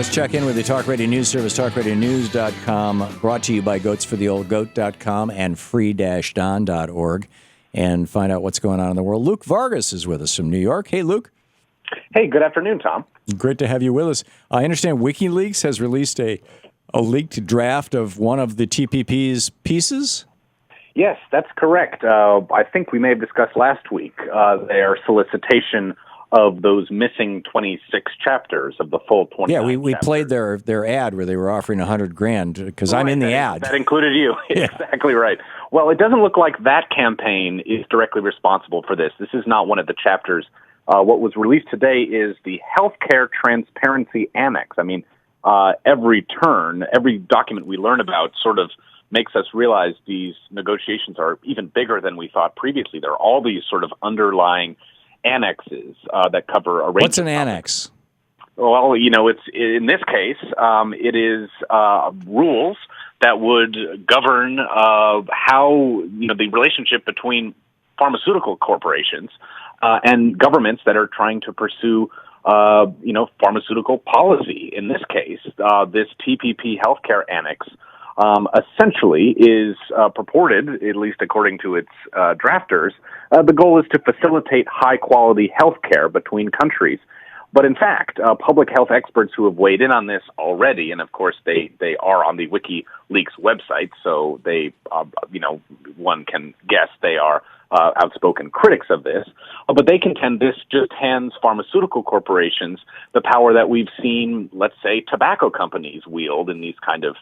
Let's check in with the Talk Radio News Service, talkradionews.com, brought to you by goatsfortheoldgoat.com and free-don.org, and find out what's going on in the world. Luke Vargas is with us from New York. Hey, Luke. Hey, good afternoon, Tom. Great to have you with us. I understand Wikileaks has released a leaked draft of one of the TPP's pieces? Yes, that's correct. I think we may have discussed last week their solicitation of those missing 26 chapters of the full 29. Yeah, we played their ad where they were offering $100,000 because I'm in the ad. That included you. Yeah. Exactly right. Well, it doesn't look like that campaign is directly responsible for this. This is not one of the chapters. What was released today is the Healthcare Transparency Annex. I mean, every document we learn about sort of makes us realize these negotiations are even bigger than we thought previously. There are all these sort of underlying annexes that cover a range. What's an annex? Well, it's in this case, it is rules that would govern how the relationship between pharmaceutical corporations and governments that are trying to pursue pharmaceutical policy. In this case, this TPP healthcare annex essentially is purported, at least according to its drafters, the goal is to facilitate high-quality health care between countries. But in fact, public health experts who have weighed in on this already, and of course they are on the WikiLeaks website, so they, one can guess they are outspoken critics of this, but they contend this just hands pharmaceutical corporations the power that we've seen, let's say, tobacco companies wield in these kind of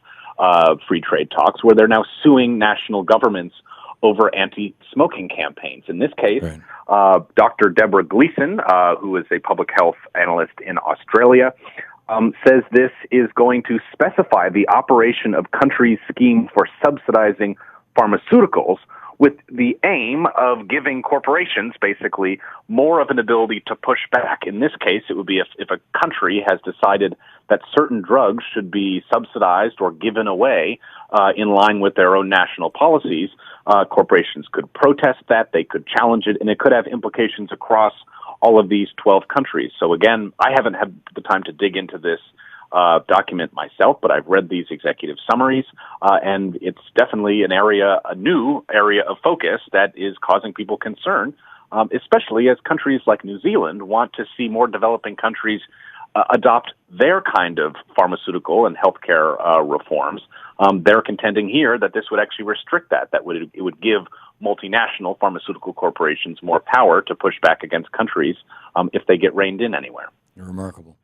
free trade talks, where they're now suing national governments over anti-smoking campaigns. In this case, right. Dr. Deborah Gleason, who is a public health analyst in Australia, says this is going to specify the operation of countries' schemes for subsidizing pharmaceuticals with the aim of giving corporations basically more of an ability to push back. In this case, it would be if a country has decided that certain drugs should be subsidized or given away in line with their own national policies, corporations could protest that, they could challenge it, and it could have implications across all of these 12 countries. So again, I haven't had the time to dig into this document myself, but I've read these executive summaries, and it's definitely a new area of focus that is causing people concern, especially as countries like New Zealand want to see more developing countries adopt their kind of pharmaceutical and healthcare reforms. They're contending here that this would actually restrict that it would give multinational pharmaceutical corporations more power to push back against countries if they get reined in anywhere. Remarkable.